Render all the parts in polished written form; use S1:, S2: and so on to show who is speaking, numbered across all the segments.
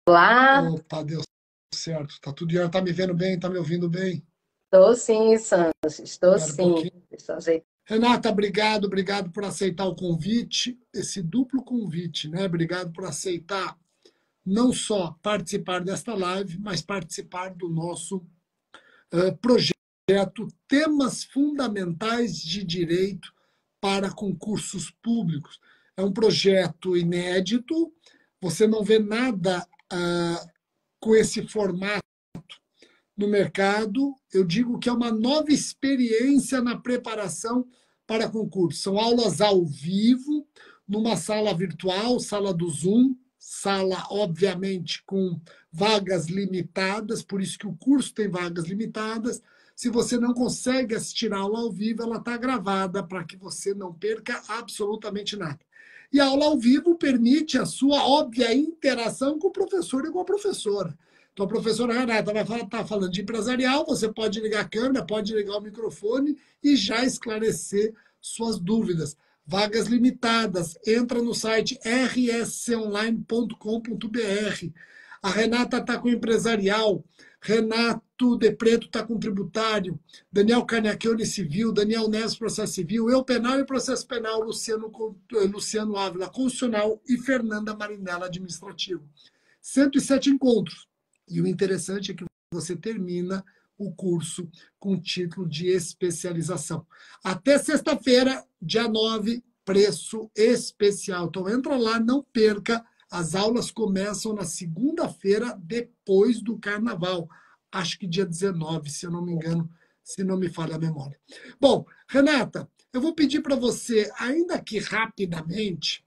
S1: Olá,
S2: Opa, deu certo. Tá tudo em tá me vendo bem, tá me ouvindo bem?
S1: estou sim, Santos, estou
S2: Espera um
S1: sim.
S2: pouquinho.
S1: Deixa eu ajeitar.
S2: Renata, obrigado por aceitar o convite, esse duplo convite, né? Obrigado por aceitar não só participar desta live, mas participar do nosso projeto Temas Fundamentais de Direito para Concursos Públicos. É um projeto inédito, você não vê nada com esse formato no mercado. Eu digo que é uma nova experiência na preparação para concurso. São aulas ao vivo, numa sala virtual, sala do Zoom, sala, obviamente, com vagas limitadas, por isso que o curso tem vagas limitadas. Se você não consegue assistir a aula ao vivo, ela está gravada para que você não perca absolutamente nada. E a aula ao vivo permite a sua óbvia interação com o professor e com a professora. Então, a professora Renata vai estar falando de empresarial, você pode ligar a câmera, pode ligar o microfone e já esclarecer suas dúvidas. Vagas limitadas, entra no site rsonline.com.br. A Renata está com empresarial, Renato de Preto está com tributário, Daniel Carniacchione civil, Daniel Neves processo civil, eu penal e processo penal, Luciano Ávila constitucional e Fernanda Marinella administrativo. 107 encontros. E o interessante é que você termina o curso com título de especialização. Até sexta-feira, dia 9, preço especial. Então entra lá, não perca. As aulas começam na segunda-feira, depois do carnaval. Acho que dia 19, se eu não me engano, se não me falha a memória. Bom, Renata, eu vou pedir para você, ainda que rapidamente,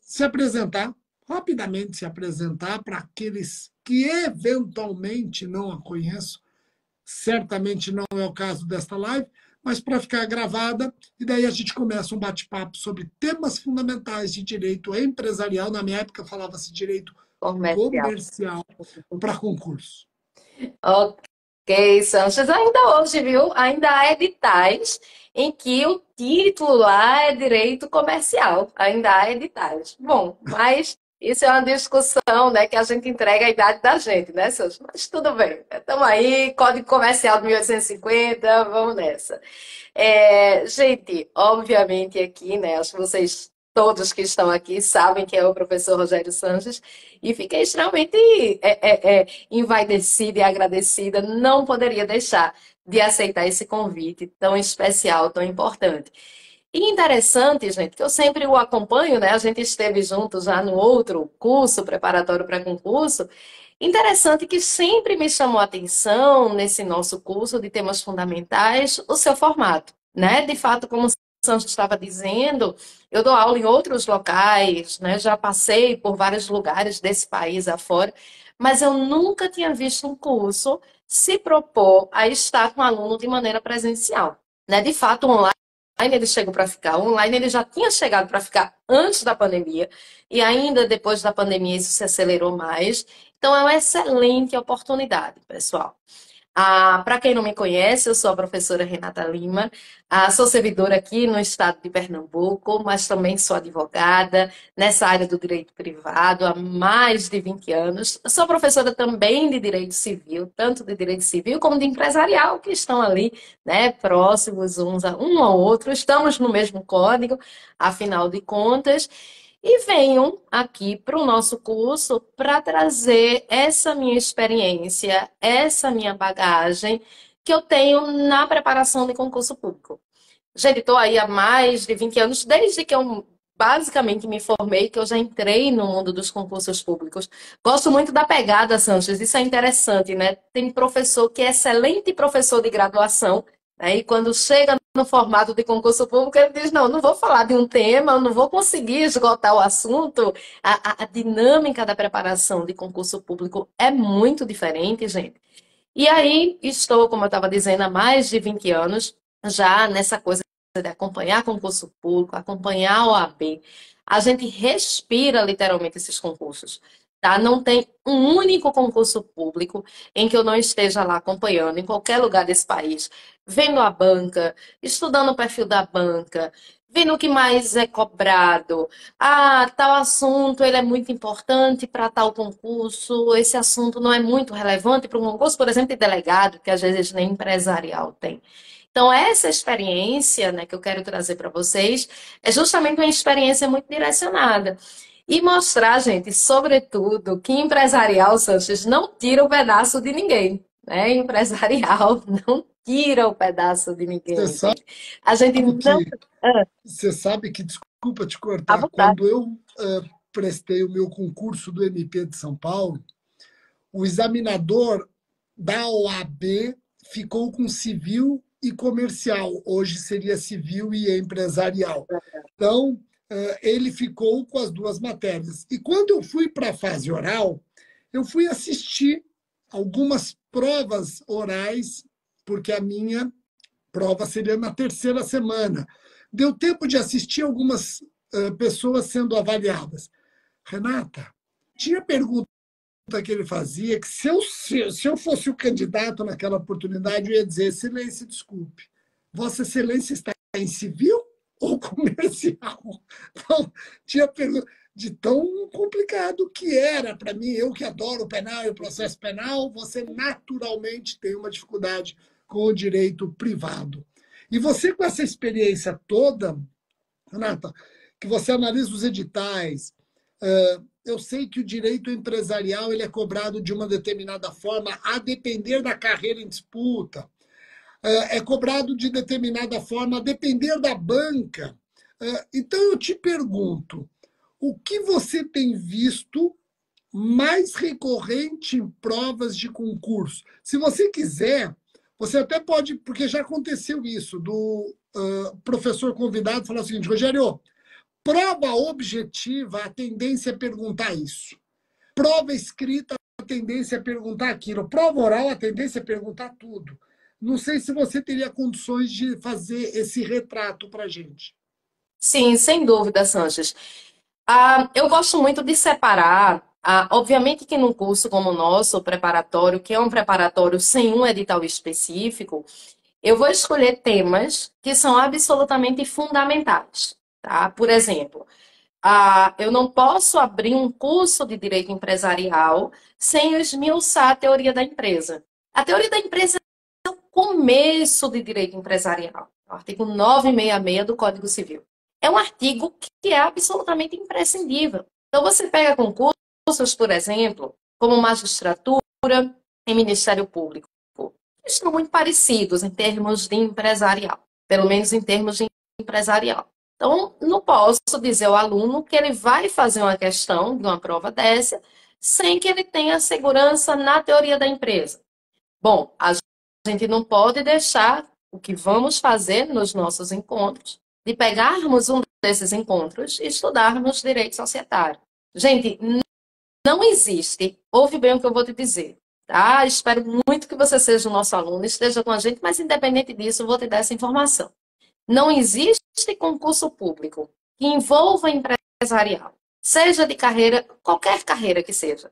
S2: se apresentar, rapidamente se apresentar para aqueles que eventualmente não a conheçam. Certamente não é o caso desta live, mas para ficar gravada, e daí a gente começa um bate-papo sobre temas fundamentais de direito empresarial. Na minha época falava-se direito
S1: Comercial.
S2: comercial para concurso.
S1: Ok, Santos. Ainda hoje, viu? Ainda há editais em que o título lá é direito comercial. Ainda há editais. Bom, mas isso é uma discussão, né, que a gente entrega a idade da gente, né, Santos? Mas tudo bem. Estamos aí, Código Comercial de 1850, vamos nessa. Gente, obviamente aqui, né, acho que vocês todos que estão aqui sabem que é o professor Rogério Sanches e fiquei extremamente envaidecida e agradecida. Não poderia deixar de aceitar esse convite tão especial, tão importante. E interessante, gente, que eu sempre o acompanho, né? A gente esteve juntos já no outro curso preparatório para concurso. Interessante que sempre me chamou a atenção nesse nosso curso de temas fundamentais o seu formato, né? De fato, como o Santos estava dizendo, eu dou aula em outros locais, né? Já passei por vários lugares desse país afora, mas eu nunca tinha visto um curso se propor a estar com aluno de maneira presencial, né? De fato, online ele chegou para ficar, online ele já tinha chegado para ficar antes da pandemia e ainda depois da pandemia isso se acelerou mais. Então, é uma excelente oportunidade, pessoal. Para quem não me conhece, eu sou a professora Renata Lima, sou servidora aqui no estado de Pernambuco, mas também sou advogada nessa área do direito privado há mais de 20 anos. Sou professora também de direito civil, tanto de direito civil como de empresarial, que estão ali, né, próximos uns a um ao outro, estamos no mesmo código, afinal de contas. E venham aqui para o nosso curso para trazer essa minha experiência, essa minha bagagem que eu tenho na preparação de concurso público. Já estou aí há mais de 20 anos, desde que eu basicamente me formei, que eu já entrei no mundo dos concursos públicos. Gosto muito da pegada, Sanches, isso é interessante, né? Tem professor que é excelente professor de graduação, né? E quando chega no formato de concurso público, ele diz, não, não vou falar de um tema, eu não vou conseguir esgotar o assunto. A dinâmica da preparação de concurso público é muito diferente, gente. E aí estou, como eu estava dizendo, há mais de 20 anos já nessa coisa de acompanhar concurso público, acompanhar a OAB. A gente respira literalmente esses concursos. Tá? Não tem um único concurso público em que eu não esteja lá acompanhando, em qualquer lugar desse país, vendo a banca, estudando o perfil da banca, vendo o que mais é cobrado. Ah, tal assunto ele é muito importante para tal concurso, esse assunto não é muito relevante para um concurso, por exemplo, de delegado, que às vezes nem empresarial tem. Então, essa experiência, né, que eu quero trazer para vocês é justamente uma experiência muito direcionada. E mostrar, gente, sobretudo, que empresarial, Sanches, não tira o pedaço de ninguém, né? Empresarial não tira o pedaço de
S2: Você
S1: ninguém,
S2: sabe
S1: gente. A gente não...
S2: que,
S1: Ah,
S2: você sabe que, desculpa te
S1: à
S2: cortar,
S1: vontade.
S2: quando eu prestei o meu concurso do MP de São Paulo, o examinador da OAB ficou com civil e comercial. Hoje seria civil e empresarial. Então, ele ficou com as duas matérias. E quando eu fui para a fase oral, eu fui assistir algumas provas orais, porque a minha prova seria na terceira semana. Deu tempo de assistir algumas pessoas sendo avaliadas. Renata, tinha pergunta que ele fazia que se eu fosse o candidato naquela oportunidade, eu ia dizer, excelência, desculpe, Vossa Excelência está em civil ou comercial? Então, tinha pergunta de tão complicado que era para mim, eu que adoro o penal e o processo penal, você naturalmente tem uma dificuldade com o direito privado. E você, com essa experiência toda, Renata, que você analisa os editais, eu sei que o direito empresarial ele é cobrado de uma determinada forma, a depender da carreira em disputa. É cobrado de determinada forma, a depender da banca. Então, eu te pergunto, o que você tem visto mais recorrente em provas de concurso? Se você quiser, você até pode, porque já aconteceu isso, do professor convidado falar o seguinte, Rogério, prova objetiva, a tendência é perguntar isso. Prova escrita, a tendência é perguntar aquilo. Prova oral, a tendência é perguntar tudo. Não sei se você teria condições de fazer esse retrato para a gente.
S1: Sim, sem dúvida, Sanches. Eu gosto muito de separar. Obviamente que num curso como o nosso, o preparatório, que é um preparatório sem um edital específico, eu vou escolher temas que são absolutamente fundamentais, tá? Por exemplo, eu não posso abrir um curso de direito empresarial sem esmiuçar a teoria da empresa. A teoria da empresa é o começo de direito empresarial, o artigo 966 do Código Civil. É um artigo que é absolutamente imprescindível. Então, você pega concursos, por exemplo, como magistratura e Ministério Público, que estão muito parecidos em termos de empresarial, pelo menos em termos de empresarial. Então, não posso dizer ao aluno que ele vai fazer uma questão de uma prova dessa sem que ele tenha segurança na teoria da empresa. Bom, a gente não pode deixar o que vamos fazer nos nossos encontros, de pegarmos um desses encontros e estudarmos direito societário. Gente, não existe, ouve bem o que eu vou te dizer, tá? Espero muito que você seja o nosso aluno, esteja com a gente, mas independente disso, eu vou te dar essa informação. Não existe concurso público que envolva empresarial, seja de carreira, qualquer carreira que seja,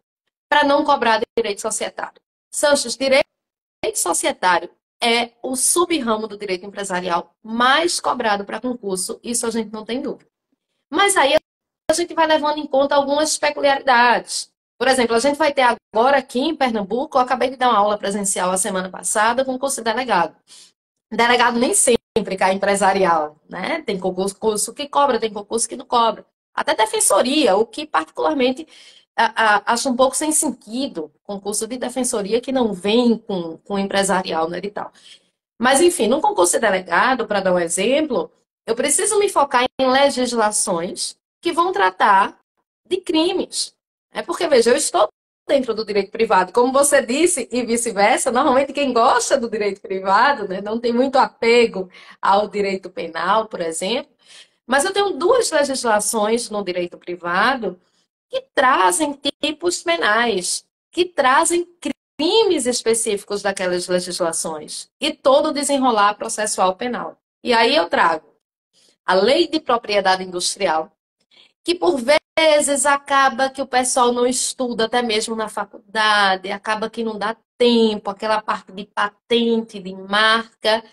S1: para não cobrar direito societário. Sanches, direito societário é o sub-ramo do direito empresarial mais cobrado para concurso, isso a gente não tem dúvida. Mas aí a gente vai levando em conta algumas peculiaridades. Por exemplo, a gente vai ter agora aqui em Pernambuco, eu acabei de dar uma aula presencial a semana passada, concurso de delegado. Delegado nem sempre cai empresarial, né? Tem concurso que cobra, tem concurso que não cobra. Até defensoria, o que particularmente acho um pouco sem sentido, concurso de defensoria que não vem com empresarial no edital. Mas, enfim, no concurso de delegado, para dar um exemplo, eu preciso me focar em legislações que vão tratar de crimes. É porque, veja, eu estou dentro do direito privado, como você disse, e vice-versa. Normalmente, quem gosta do direito privado, né, não tem muito apego ao direito penal, por exemplo. Mas eu tenho duas legislações no direito privado que trazem tipos penais, que trazem crimes específicos daquelas legislações e todo o desenrolar processual penal. E aí eu trago a Lei de Propriedade Industrial, que por vezes acaba que o pessoal não estuda, até mesmo na faculdade, acaba que não dá tempo, aquela parte de patente, de marca.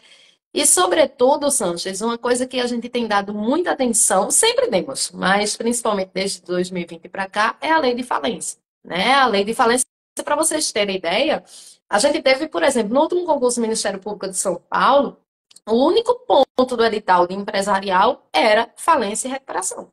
S1: E, sobretudo, Sanches, uma coisa que a gente tem dado muita atenção, sempre demos, mas principalmente desde 2020 para cá, é a lei de falência. Né? A lei de falência, para vocês terem ideia, a gente teve, por exemplo, no último concurso do Ministério Público de São Paulo, o único ponto do edital de empresarial era falência e recuperação.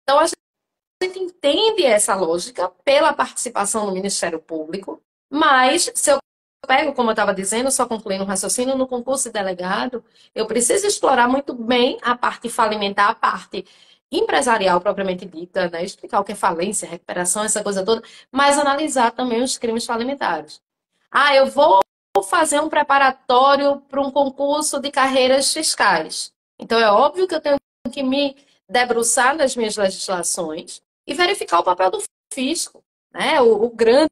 S1: Então, a gente entende essa lógica pela participação no Ministério Público, mas se eu pego, como eu estava dizendo, só concluindo o raciocínio, no concurso de delegado, eu preciso explorar muito bem a parte falimentar, a parte empresarial propriamente dita, né? Explicar o que é falência, recuperação, essa coisa toda, mas analisar também os crimes falimentares. Ah, eu vou fazer um preparatório para um concurso de carreiras fiscais. Então, é óbvio que eu tenho que me debruçar nas minhas legislações e verificar o papel do fisco, né? O grande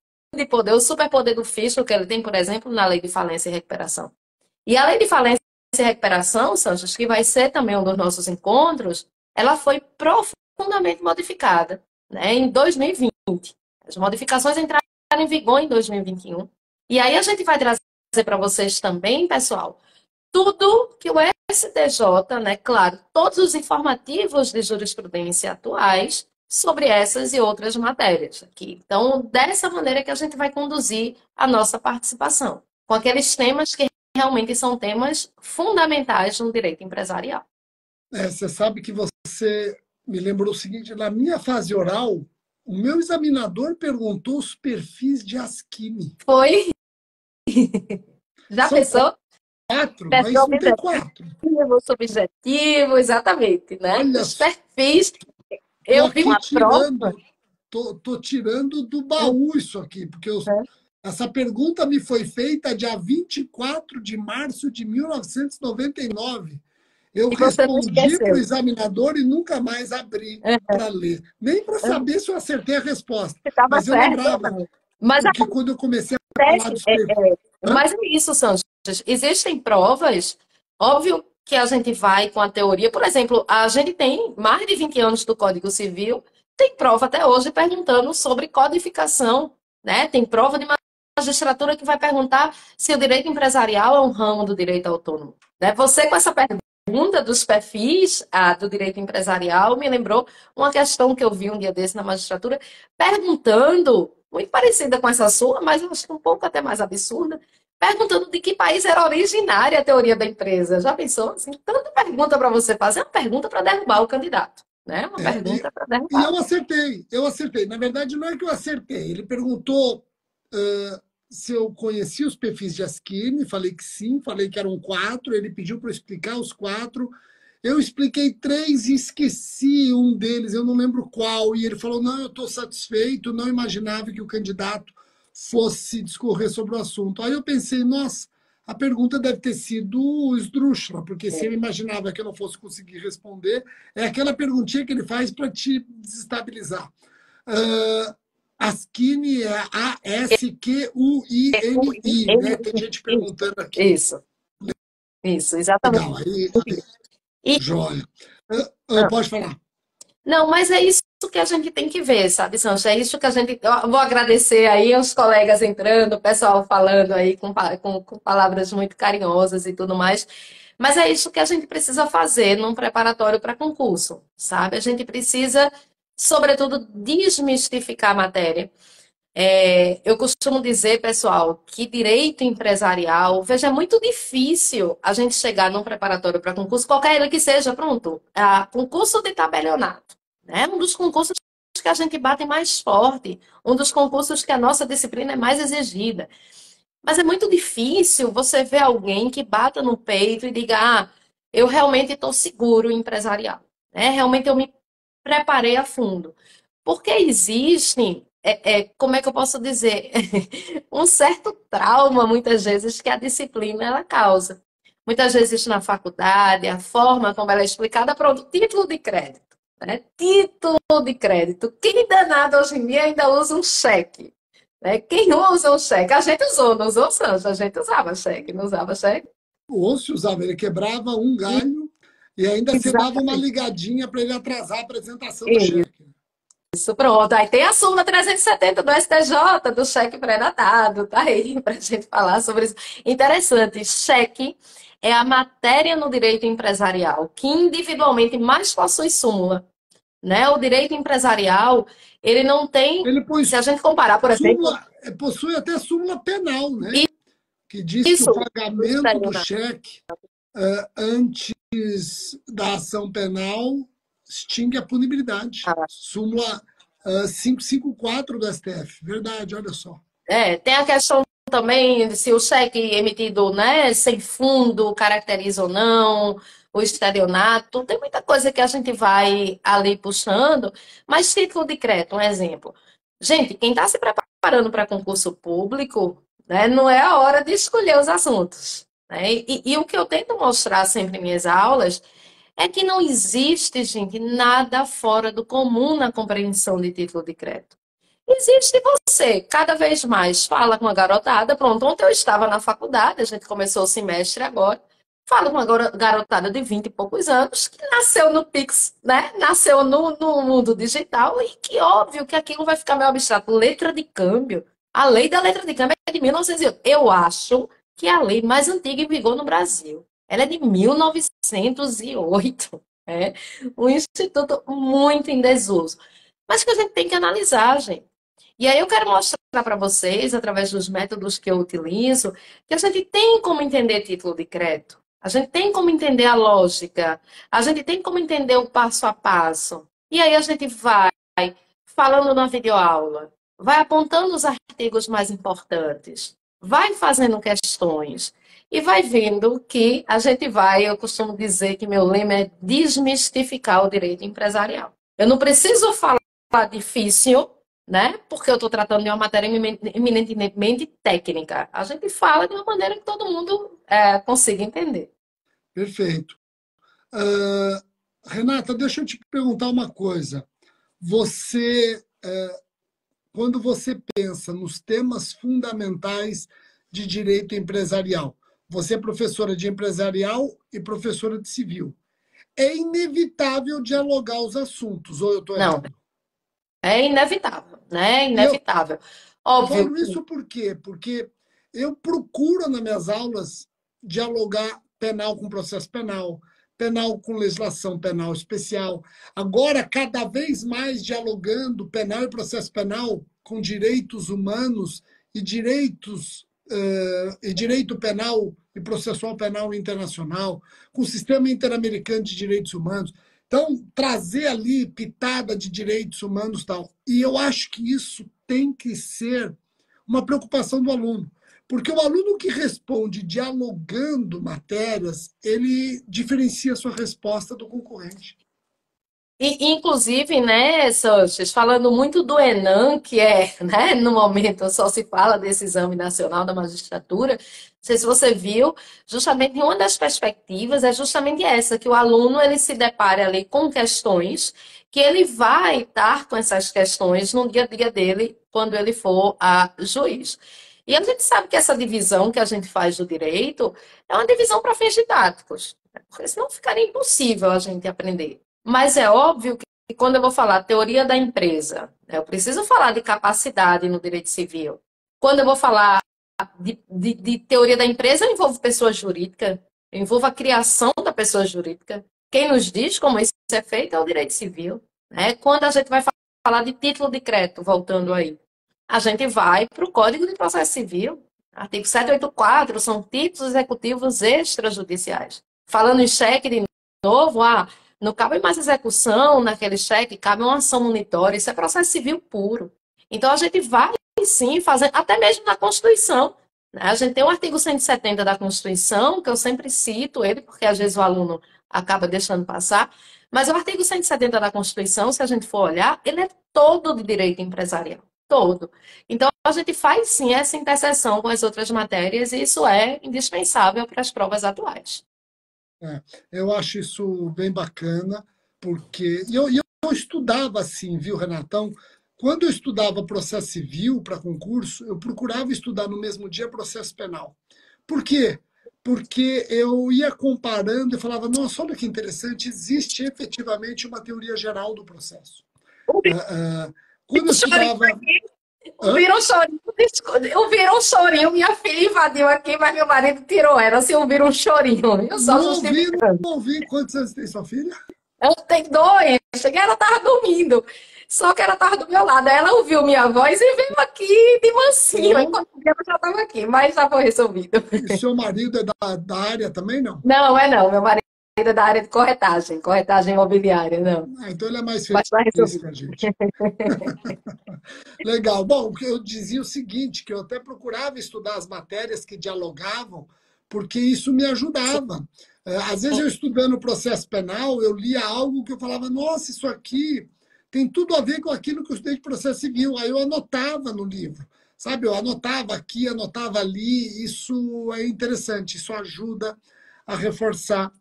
S1: poder, o superpoder do fisco que ele tem, por exemplo, na lei de falência e recuperação. E a lei de falência e recuperação, Santos, que vai ser também um dos nossos encontros, ela foi profundamente modificada, né, em 2020. As modificações entraram em vigor em 2021. E aí a gente vai trazer para vocês também, pessoal, tudo que o STJ, né, claro, todos os informativos de jurisprudência atuais sobre essas e outras matérias aqui. Então, dessa maneira que a gente vai conduzir a nossa participação, com aqueles temas que realmente são temas fundamentais no direito empresarial.
S2: Você sabe que você me lembrou o seguinte, na minha fase oral, o meu examinador perguntou os perfis de Asquini.
S1: Foi? Já
S2: São
S1: pensou?
S2: Quatro, mas não tem quatro.
S1: Subjetivo, exatamente, né?
S2: Olha,
S1: os perfis. Eu vi uma prova.
S2: Tô tirando do baú isso aqui, porque essa pergunta me foi feita dia 24 de março de 1999. Eu respondi para o examinador e nunca mais abri para ler. Nem para saber se eu acertei a resposta. Mas eu lembrava.
S1: Mas
S2: porque quando eu comecei a falar dos perfis...
S1: Mas é isso, Santos. Existem provas, óbvio que a gente vai com a teoria. Por exemplo, a gente tem mais de 20 anos do Código Civil, tem prova até hoje perguntando sobre codificação, né? Tem prova de magistratura que vai perguntar se o direito empresarial é um ramo do direito autônomo. Né? Você, com essa pergunta dos perfis do direito empresarial, me lembrou uma questão que eu vi um dia desse na magistratura, perguntando, muito parecida com essa sua, mas eu acho que um pouco até mais absurda, perguntando de que país era originária a teoria da empresa. Já pensou? Assim, tanta pergunta para você fazer, uma pergunta para derrubar o candidato. Né? Uma pergunta para derrubar.
S2: E eu acertei. Na verdade, não é que eu acertei. Ele perguntou se eu conhecia os perfis de Asquini, falei que sim, falei que eram 4, ele pediu para eu explicar os 4. Eu expliquei 3 e esqueci um deles, eu não lembro qual, e ele falou, não, eu estou satisfeito, não imaginava que o candidato fosse discorrer sobre o assunto. Aí eu pensei, nossa, a pergunta deve ter sido esdrúxula, porque se eu imaginava que eu não fosse conseguir responder, é aquela perguntinha que ele faz para te desestabilizar. Asquini é A-S-Q-U-I-N-I, né? Tem gente perguntando aqui.
S1: Isso, exatamente.
S2: Legal, joia. Pode falar.
S1: Não, mas é isso que a gente tem que ver, sabe, Sancho? É isso que a gente... Eu vou agradecer aí aos colegas entrando, o pessoal falando aí com palavras muito carinhosas e tudo mais. Mas é isso que a gente precisa fazer num preparatório para concurso, sabe? A gente precisa, sobretudo, desmistificar a matéria. Eu costumo dizer, pessoal, que direito empresarial, veja, é muito difícil a gente chegar num preparatório para concurso, qualquer ele que seja, pronto, concurso de tabelionato, né? Um dos concursos que a gente bate mais forte, um dos concursos que a nossa disciplina é mais exigida. Mas é muito difícil você ver alguém que bata no peito e diga, eu realmente estou seguro empresarial, né? Realmente eu me preparei a fundo. Porque existe, como é que eu posso dizer, um certo trauma, muitas vezes, que a disciplina ela causa. Muitas vezes na faculdade, a forma como ela é explicada, pronto, título de crédito. Né? Título de crédito. Quem danado hoje em dia ainda usa um cheque? Né? Quem usa um cheque? A gente usou, não usou, Sancho? A gente usava cheque, não usava cheque?
S2: Ou se usava, ele quebrava um galho e ainda você dava uma ligadinha para ele atrasar a apresentação do cheque.
S1: Isso, pronto. Aí tem a súmula 370 do STJ, do cheque pré-datado, tá aí para a gente falar sobre isso. Interessante, cheque é a matéria no direito empresarial que individualmente mais possui súmula, né? O direito empresarial, ele não tem,
S2: Ele
S1: se
S2: pois,
S1: a gente comparar, por exemplo,
S2: possui até súmula penal, né? Que diz que o
S1: isso, do
S2: pagamento do
S1: estelionato.
S2: cheque antes da ação penal extingue a punibilidade. Súmula 554 do STF. Verdade, olha só.
S1: Tem a questão também de se o cheque emitido, né, sem fundo caracteriza ou não, o estelionato, tem muita coisa que a gente vai ali puxando, mas título de crédito, um exemplo. Gente, quem está se preparando para concurso público, né, não é a hora de escolher os assuntos. Né? E o que eu tento mostrar sempre em minhas aulas é que não existe, gente, nada fora do comum na compreensão de título de crédito. Existe você, cada vez mais fala com a garotada. Pronto, ontem eu estava na faculdade, a gente começou o semestre agora. Falo com uma garotada de 20 e poucos anos que nasceu no Pix, né? Nasceu no mundo digital e que óbvio que aquilo vai ficar meio abstrato. Letra de câmbio. A lei da letra de câmbio é de 1908. Eu acho que é a lei mais antiga em vigor no Brasil. Ela é de 1908. É um instituto muito em desuso. Mas que a gente tem que analisar, gente. E aí eu quero mostrar para vocês, através dos métodos que eu utilizo, que a gente tem como entender título de crédito, a gente tem como entender a lógica, a gente tem como entender o passo a passo. E aí a gente vai falando na videoaula, vai apontando os artigos mais importantes, vai fazendo questões e vai vendo que a gente vai, eu costumo dizer que meu lema é desmistificar o direito empresarial. Eu não preciso falar difícil, né? Porque eu estou tratando de uma matéria eminentemente técnica. A gente fala de uma maneira que todo mundo consiga entender.
S2: Perfeito. Renata, deixa eu te perguntar uma coisa. Você, quando você pensa nos temas fundamentais de direito empresarial, você é professora de empresarial e professora de civil. É inevitável dialogar os assuntos, ou eu estou
S1: Não,
S2: errado?
S1: é inevitável, né? É
S2: E eu,
S1: inevitável.
S2: eu
S1: Óbvio
S2: falo
S1: que
S2: isso por quê? Porque eu procuro, nas minhas aulas, dialogar penal com processo penal, penal com legislação penal especial. Agora, cada vez mais dialogando penal e processo penal com direitos humanos e direito penal e processual penal internacional, com o sistema interamericano de direitos humanos. Então, trazer ali pitada de direitos humanos e tal. E eu acho que isso tem que ser uma preocupação do aluno. Porque o aluno que responde dialogando matérias, ele diferencia a sua resposta do concorrente.
S1: Inclusive, né, Sanches, falando muito do Enem, que é, né, no momento só se fala desse Exame Nacional da Magistratura, não sei se você viu, justamente uma das perspectivas é justamente essa, que o aluno ele se depare ali com questões, que ele vai estar com essas questões no dia a dia dele, quando ele for a juiz. E a gente sabe que essa divisão que a gente faz do direito é uma divisão para fins didáticos, né, porque senão ficaria impossível a gente aprender. Mas é óbvio que quando eu vou falar teoria da empresa, né, eu preciso falar de capacidade no direito civil. Quando eu vou falar de teoria da empresa, eu envolvo pessoa jurídica, eu envolvo a criação da pessoa jurídica. Quem nos diz como isso é feito é o direito civil. Né? Quando a gente vai falar de título de crédito, voltando aí, a gente vai para o Código de Processo Civil. Artigo 784 são títulos executivos extrajudiciais. Falando em cheque de novo, não cabe mais execução naquele cheque, cabe uma ação monitória, isso é processo civil puro. Então a gente vai sim fazer, até mesmo na Constituição. Né? A gente tem o artigo 170 da Constituição, que eu sempre cito ele, porque às vezes o aluno acaba deixando passar, mas o artigo 170 da Constituição, se a gente for olhar, ele é todo de direito empresarial. Todo. Então, a gente faz sim essa interseção com as outras matérias e isso é indispensável para as provas atuais.
S2: É, eu acho isso bem bacana, porque eu estudava assim, viu, Renatão? Quando eu estudava processo civil para concurso, eu procurava estudar no mesmo dia processo penal. Por quê? Porque eu ia comparando e falava, nossa, olha que interessante, existe efetivamente uma teoria geral do processo. Quando eu estudava...
S1: Ouviram um chorinho, minha filha invadiu aqui, mas meu marido tirou ela. Se ouviram um chorinho, eu só justificando.
S2: Não ouvi. Quantos anos tem sua filha?
S1: Ela tem 2. Cheguei, ela estava dormindo. Só que ela estava do meu lado. Ela ouviu minha voz e veio aqui de mansinho. Enquanto ela já estava aqui, mas já foi resolvido.
S2: E seu marido é da área também, não?
S1: Não, não. Meu marido é da área de corretagem imobiliária, não.
S2: Então ele é mais
S1: Mas vai
S2: feliz que
S1: resolver.
S2: a gente. Legal. Bom, eu dizia o seguinte, que eu até procurava estudar as matérias que dialogavam, porque isso me ajudava. Às vezes eu estudando o processo penal, eu lia algo que eu falava, nossa, isso aqui tem tudo a ver com aquilo que eu estudei de processo civil. Aí eu anotava no livro, sabe? Eu anotava aqui, anotava ali. Isso é interessante, isso ajuda a reforçar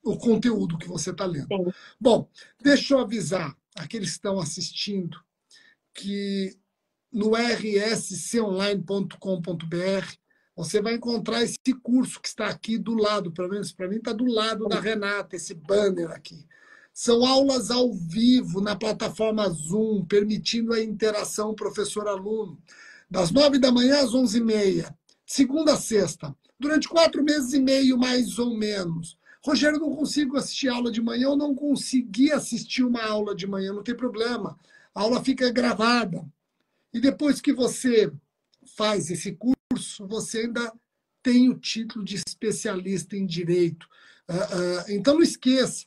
S2: o conteúdo que você está lendo.
S1: Sim.
S2: Bom, deixa eu avisar aqueles que estão assistindo que no rsconline.com.br você vai encontrar esse curso que está aqui do lado, pelo menos para mim está do lado da Renata, esse banner aqui. São aulas ao vivo na plataforma Zoom, permitindo a interação professor-aluno, das 9 da manhã às 11h30, segunda a sexta, durante 4 meses e meio, mais ou menos. Rogério, não consigo assistir aula de manhã, eu não consegui assistir uma aula de manhã, não tem problema. A aula fica gravada. E depois que você faz esse curso, você ainda tem o título de especialista em direito. Então não esqueça,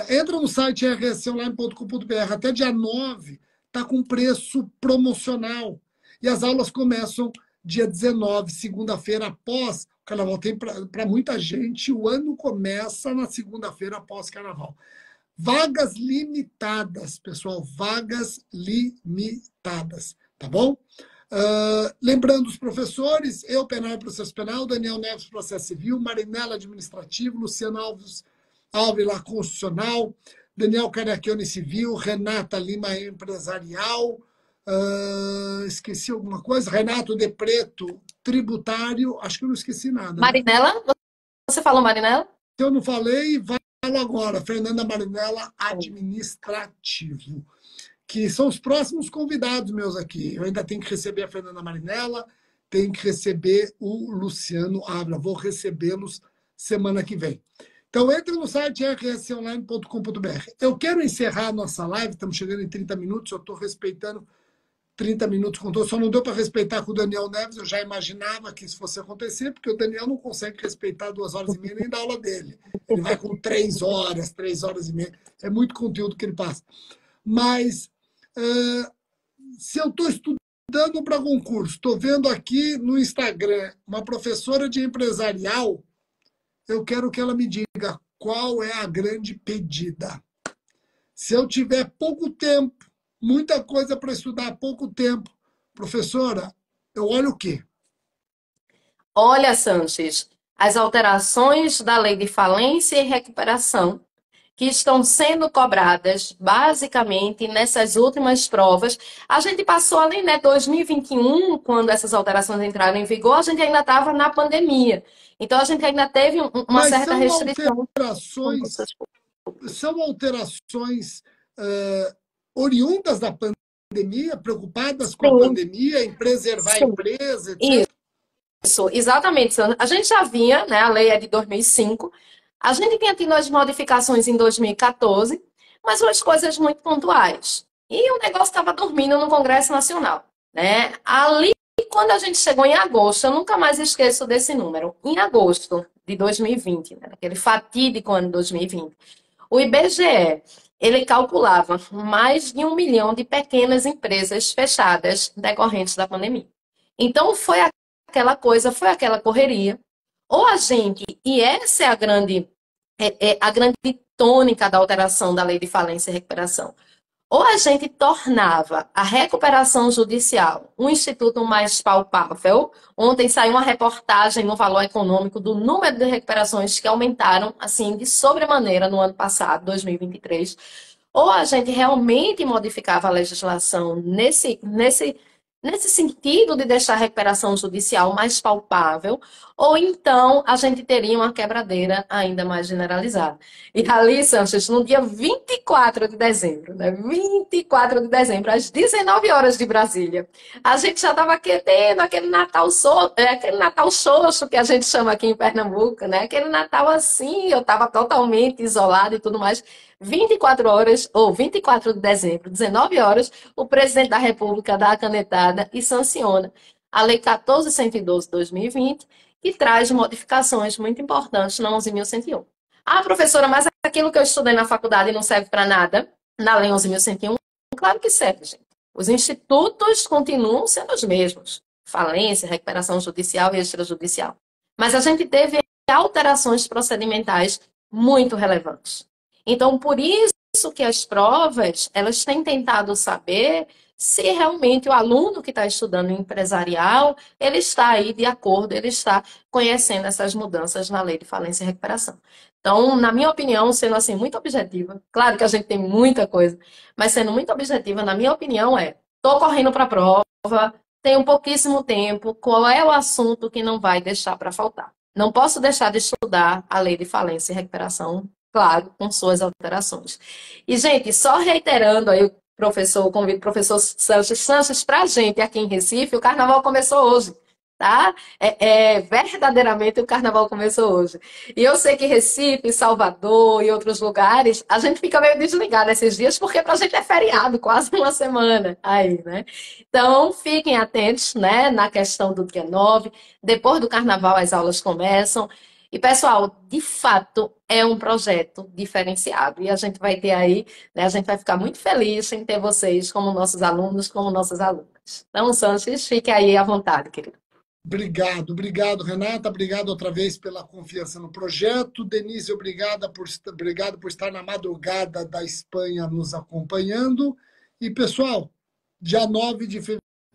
S2: entra no site rsonline.com.br, até dia 9 está com preço promocional. E as aulas começam dia 19, segunda-feira, após o Carnaval. Tem para muita gente, o ano começa na segunda-feira após o Carnaval. Vagas limitadas, pessoal, vagas limitadas, tá bom? Lembrando os professores, eu, penal e processo penal, Daniel Neves, processo civil, Marinela, administrativo, Luciano Alves lá, constitucional, Daniel Caracchione, civil, Renata Lima, empresarial, esqueci alguma coisa, Renato de Preto, tributário, acho que eu não esqueci nada.
S1: Marinela? Né? Você falou Marinela?
S2: Se eu não falei, falo agora, Fernanda Marinela, administrativo, que são os próximos convidados meus aqui. Eu ainda tenho que receber a Fernanda Marinela, tenho que receber o Luciano Abra. Vou recebê-los semana que vem. Então, entre no site rsonline.com.br. Eu quero encerrar a nossa live, estamos chegando em 30 minutos, eu estou respeitando 30 minutos com todo. Só não deu para respeitar com o Daniel Neves, eu já imaginava que isso fosse acontecer, porque o Daniel não consegue respeitar 2h30 nem da aula dele. Ele vai com 3 horas, 3h30. É muito conteúdo que ele passa. Mas, se eu estou estudando para concurso, estou vendo aqui no Instagram uma professora de empresarial, eu quero que ela me diga qual é a grande pedida. Se eu tiver pouco tempo, muita coisa para estudar, pouco tempo, professora, eu olho o quê?
S1: Olha, Sanches, as alterações da lei de falência e recuperação que estão sendo cobradas basicamente nessas últimas provas. A gente passou ali, né, 2021, quando essas alterações entraram em vigor, a gente ainda estava na pandemia. Então, a gente ainda teve uma certa restrição.
S2: São alterações oriundas da pandemia, preocupadas com a pandemia, em preservar a empresa, etc.
S1: Isso, exatamente. A gente já vinha, né, a lei é de 2005, a gente tinha tido as modificações em 2014, mas umas coisas muito pontuais. E o negócio estava dormindo no Congresso Nacional, né? Ali, quando a gente chegou em agosto, eu nunca mais esqueço desse número, em agosto de 2020, né, aquele fatídico ano de 2020, o IBGE, ele calculava mais de 1 milhão de pequenas empresas fechadas decorrentes da pandemia. Então, foi aquela coisa, foi aquela correria. Ou a gente, e essa é a grande tônica da alteração da lei de falência e recuperação, ou a gente tornava a recuperação judicial um instituto mais palpável. Ontem saiu uma reportagem no Valor Econômico do número de recuperações que aumentaram assim de sobremaneira no ano passado, 2023. Ou a gente realmente modificava a legislação nesse nesse sentido de deixar a recuperação judicial mais palpável, ou então a gente teria uma quebradeira ainda mais generalizada. E ali, Sanches, no dia 24 de dezembro, né? 24 de dezembro, às 19 horas de Brasília, a gente já estava querendo aquele Natal xoxo que a gente chama aqui em Pernambuco, né? Aquele Natal assim, eu estava totalmente isolada e tudo mais. 24 horas, ou 24 de dezembro, 19 horas, o presidente da República dá a canetada e sanciona a Lei 14.112 de 2020, que traz modificações muito importantes na 11.101. Ah, professora, mas aquilo que eu estudei na faculdade não serve para nada na Lei 11.101? Claro que serve, gente. Os institutos continuam sendo os mesmos. Falência, recuperação judicial e extrajudicial. Mas a gente teve alterações procedimentais muito relevantes. Então, por isso que as provas, elas têm tentado saber se realmente o aluno que está estudando empresarial, ele está aí de acordo, ele está conhecendo essas mudanças na lei de falência e recuperação. Então, na minha opinião, sendo assim muito objetiva, claro que a gente tem muita coisa, mas sendo muito objetiva, na minha opinião, estou correndo para a prova, tenho pouquíssimo tempo, qual é o assunto que não vai deixar para faltar? Não posso deixar de estudar a lei de falência e recuperação, claro, com suas alterações. E, gente, só reiterando aí professor, convido o professor Sanches para a gente aqui em Recife, o carnaval começou hoje, tá? Verdadeiramente o carnaval começou hoje. E eu sei que Recife, Salvador e outros lugares, a gente fica meio desligado esses dias, porque para a gente é feriado, quase uma semana aí, né? Então, fiquem atentos, né, na questão do dia 9. Depois do carnaval, as aulas começam. E, pessoal, de fato, é um projeto diferenciado. E a gente vai ter aí, né, a gente vai ficar muito feliz em ter vocês como nossos alunos, como nossas alunas. Então, Sanches, fique aí à vontade, querido.
S2: Obrigado, obrigado, Renata. Obrigado outra vez pela confiança no projeto. Denise, obrigado por estar na madrugada da Espanha nos acompanhando. E, pessoal, dia 9 de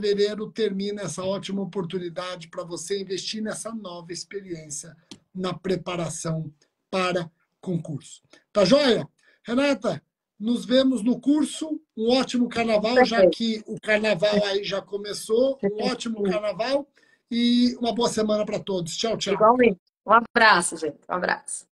S2: fevereiro termina essa ótima oportunidade para você investir nessa nova experiência na preparação para concurso. Tá joia? Renata, nos vemos no curso. Um ótimo carnaval, já
S1: Perfeito.
S2: que o carnaval aí já começou. Um ótimo carnaval e uma boa semana para todos. Tchau, tchau.
S1: Igualmente. Um abraço, gente. Um abraço.